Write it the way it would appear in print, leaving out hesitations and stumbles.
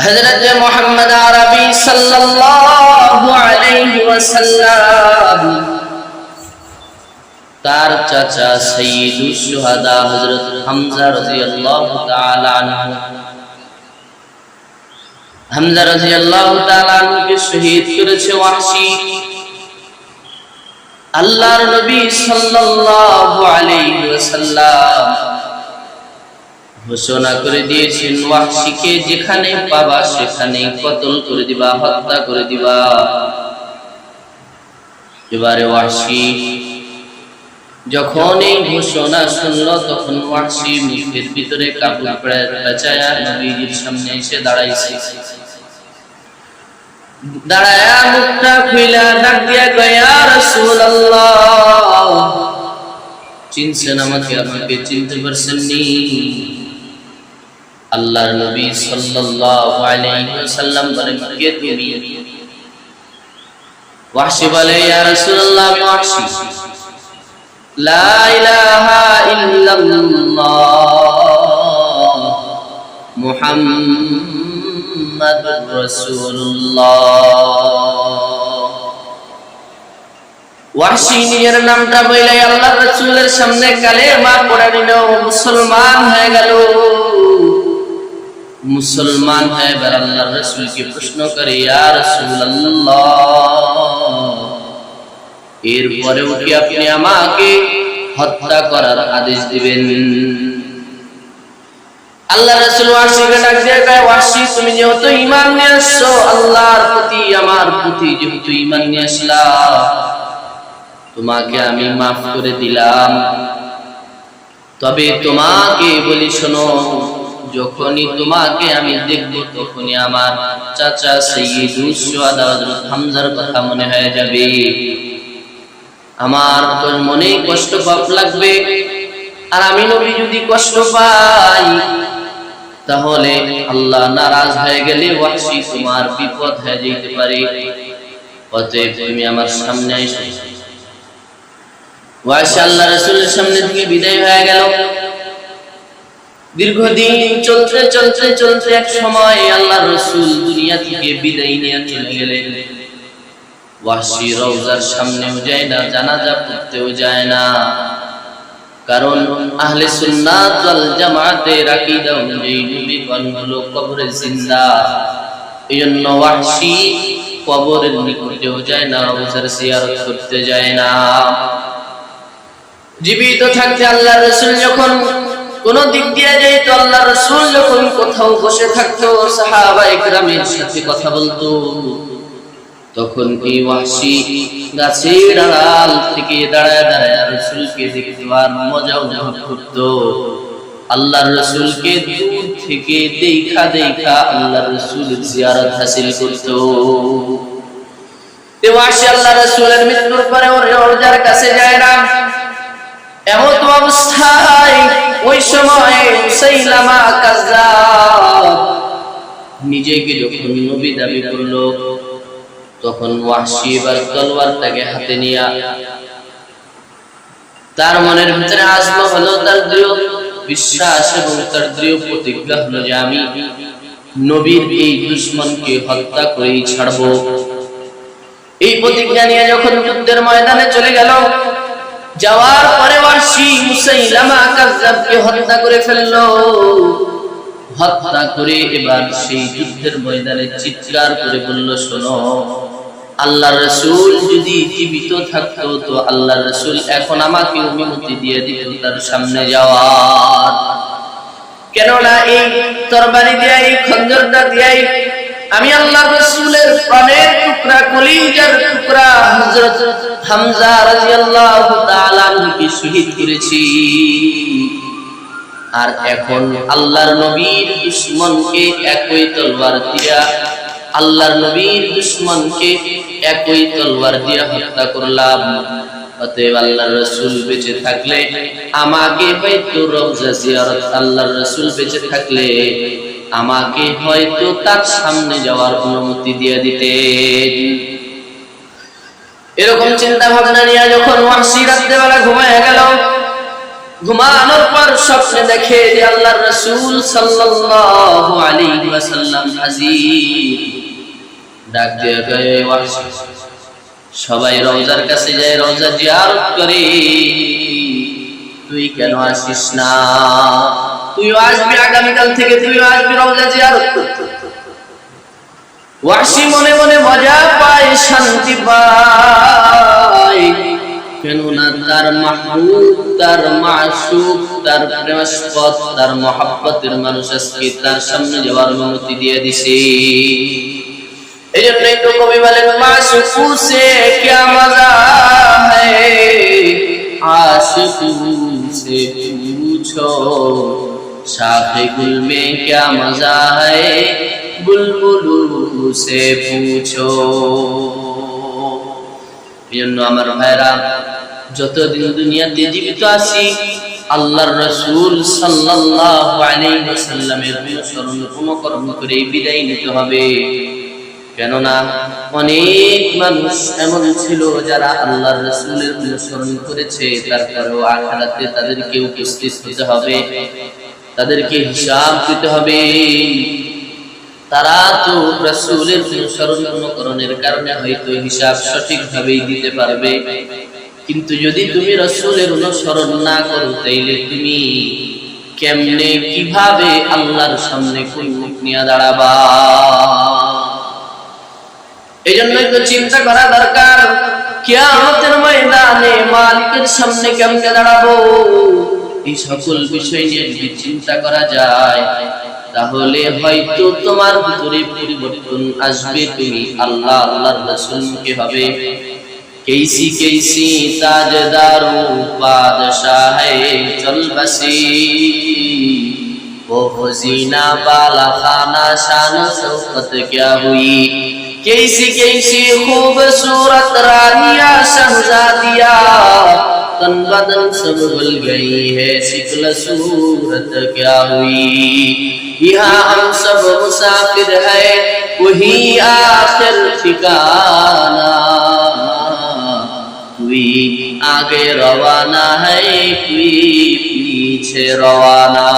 হযরত মুহাম্মদ আরবি সাল্লাল্লাহু আলাইহি ওয়াসাল্লাম তার চাচা সাইয়্যিদুশ শুহাদা হযরত হামজা রাদিয়াল্লাহু তাআলা আনহু হামজা রাদিয়াল্লাহু তাআলা আনহুকে শহীদ করেছে ওয়াহশী। আল্লাহর নবী সাল্লাল্লাহু আলাইহি ওয়াসাল্লাম ঘোষণা করে দিয়েছেন, ওয়াহশীকে যেখানে পাবা সেখানে কতল করে দিবা, হত্যা করে দিবা। এবারে ওয়াহশী যখন এই ঘোষণা শুনল, তখন ওয়াহশী মুখের ভিতরে কাপড় পেঁচায়া নবীজির সামনে এসে দাঁড়াইছে। দাঁড়ায়া মুখটা খুইলা ডাক দিয়া কয়, ইয়া রাসূলুল্লাহ, চিনছেন আমাকে? আমাকে চিনতে পারছেন নি? আল্লাহর নবী সাল্লাল্লাহু আলাইহি ওয়াসাল্লাম বলেন, কে তুমি? ওয়াহশী বলে, ইয়া রাসূলুল্লাহ, আমি ওয়াহশী। লা ইলাহা ইল্লাল্লাহ মুহাম্মাদুর রাসূলুল্লাহ। ওয়াহশী নিজের নামটা বলে আল্লাহর রাসূলের সামনে কালেমা পড়ে নিল, মুসলমান হয়ে গেল। মুসলমান হয়ে এবার আল্লাহর রাসূলকে প্রশ্ন করে, ইয়া রাসূলুল্লাহ, এরপরেও কি আপনি আমাকে হত্যা করার আদেশ দিবেন? আল্লাহর রাসূল ওয়াহশীকে ডাক দিয়ে কয়, ওয়াহশী, তুমি যেহেতু ঈমান নিয়ে আসছো, আল্লাহর প্রতি আমার প্রতি যেহেতু ঈমান নিয়ে আসলা, তোমাকে আমি মাফ করে দিলাম। তবে তোমাকে বলি, শোনো, যখনই তোমাকে আমি দেখব তখনই আমার চাচা সাইয়্যিদুশ শুহাদা হযরত হামজার কথা মনে হয়ে যাবে। আমার তো মনে কষ্ট পাপ লাগবে, আর আমি নবী যদি কষ্ট পাই তাহলে আল্লাহ নারাজ হয়ে গেলে ওয়াহশী তোমার বিপদ হয়ে যেতে পারে। অতএব তুমি আমার সামনে এসো। ওয়াহশী আল্লাহর রাসূলের সামনে থেকে বিদায় হয়ে গেল। দীর্ঘদিন চলতে চলতে চলতে এক সময় আল্লাহর রাসূল দুনিয়া থেকে বিদায় নিয়ে চলে গেলেন। ওয়াহশী রওজার সামনেও যায় না, জানাজা পড়তেও যায় না, কারণ আহলে সুন্নাত ওয়াল জামাতের আকীদা অনুযায়ী নবীগণ হলো কবরে জিন্দা। এজন্য ওয়াহশী কবরের নিকটেও যায় না, রওজার জিয়ারত করতে যায় না। জীবিত থাকতে আল্লাহর রাসূল যখন কোন দিক দিয়ে যাইতো, আল্লাহর রাসূল যখন কোথাও বসে থাকতো, সাহাবায়ে কেরামের সাথে কথা বলতো, তখন কি ওয়াহশী গাছের আড়াল থেকে দাঁড়ায় দাঁড়ায় রাসূলকে দেখতে আর মজা উপভোগ করত। আল্লাহর রাসূলকে দূর থেকে দেখা দেখা আল্লাহর রাসূলের জিয়ারত হাসিল করত। ওয়াহশী আল্লাহর রাসূলের মৃত্যুর পরে ওর রওজার কাছে যায় না। এমন অবস্থায় ওই সময় মুসাইলামা কাযযাব নিজেকে যখন নবী দাবি করলো, তখন ওয়াহশী এবার তলোয়ারটাকে হাতে নিয়ে তার মনের ভিতরে আজম হলো, তার দৃঢ় বিশ্বাস এবং তার দৃঢ় প্রতিজ্ঞা হলো যে আমি নবীর এই দুশমনকে হত্যা করেই ছাড়বো। এই প্রতিজ্ঞা নিয়ে যখন যুদ্ধের ময়দানে চলে গেল, যাওয়ার পরে ওয়াহশী মুসাইলামা কাযযাবকে হত্যা করে ফেললো। হত্যা করে এবার সেই যুদ্ধের ময়দানে চিৎকার করে বলল, শোনো, আল্লাহর রাসূল যদি জীবিত থাকতো তো আল্লাহর রাসূল এখন আমাকে অনুমতি দিয়ে দিত তার সামনে যাওয়ার। কেননা এই তরবারি দিয়ে, এই খঞ্জরটা দিয়ে আমি আল্লাহর রাসূলের প্রাণের টুকরা, কলিজার টুকরা হযরত হামজা রাদিয়াল্লাহু তাআলা আনহুকে শহীদ করেছি। আর এখন আল্লাহর নবীর দুশমনকে একই তলোয়ার দিয়া, আল্লাহর নবীর দুশমনকে একই তলোয়ার দিয়া হত্যা করলাম। অতএব আল্লাহর রাসূল বেঁচে থাকলে আমাকে হয়তো রওজা জিয়ারত, আল্লাহর রাসূল বেঁচে থাকলে আমাকে হয়তো তার সামনে যাওয়ার অনুমতি দিয়ে দিতেন। এরকম চিন্তা ভাবনা নিয়ে যখন ওয়াহশী রাত্রেবেলা ঘুমায় গেল, ঘুমানোর পর স্বপ্নে দেখে যে আল্লাহর রাসূল সাল্লাল্লাহু আলাইহি ওয়াসাল্লাম হাজির। ডাক দিয়ে কয়, ওয়াহশী, সবাই রওজার কাছে যায়, রওজা জিয়ারত করে, তুই কেন আসিস না? তুইও আসবি, আগামীকাল থেকে তুইও আসবি রওজা জিয়ারত করতে। ওয়াহশী মনে মনে মজা পায়, শান্তি পায়, কেননা তার মাহবুব, তার মাশূক, তার প্রেমাস্পদ, তার মহব্বতের মানুষ আজকে তার সামনে যাওয়ার অনুমতি দিয়ে দিছে। এই জন্যই তো কবি বলেন, মাশূকু সে ক্যা মজা হ্যায়, আশিকু সে পুছো, শাখে গুল মে ক্যা মজা হ্যায়, বুলবুলু সে পুছো। এজন্য আমার ভাইরা, যতদিন দুনিয়াতে জীবিত আছি আল্লাহর রাসূল সাল্লাল্লাহু আলাইহি ওয়াসাল্লামের অনুসরণ অনুকরণ করে বিদায় নিতে হবে। কেননা অনেক মানুষ এমন ছিল যারা আল্লাহর রাসূলের অনুসরণ করেছে, তারপরেও আখিরাতে তাদেরকে উপস্থিত হতে হবে, তাদেরকে হিসাব দিতে হবে। তারা তো রাসূলের অনুসরণ অনুকরণের কারণে হয়তো হিসাব সঠিকভাবেই দিতে পারবে, কিন্তু যদি তুমি রাসূলের অনুসরণ না করো তাইলে তুমি কেমনে কিভাবে আল্লাহর সামনে কোন মুখ নিয়ে দাঁড়াবা? এজন্যই তো চিন্তা করা দরকার, কিয়ামতের ময়দানে মালিকের সামনে কেমনে দাঁড়াবো। এই সকল বিষয় নিয়ে যদি চিন্তা করা যায় তাহলে হয়তো তোমার ভিতরে পরিবর্তন আসবে, তুমি আল্লাহ আল্লাহর রাসূলকে হবে। कैसी कैसी ताजदारो बादशाह चल बसी, वो हसीना बाला खाना शान शौकत क्या हुई, कैसी कैसी खूबसूरत रानिया शहजादिया, तन बदन सब भूल गई है शिक्ल सूरत क्या हुई। यहाँ हम सब मुसाफिर है, वही आखिर ठिकाना, कोई आगे रवाना है, कोई पीछे रवाना।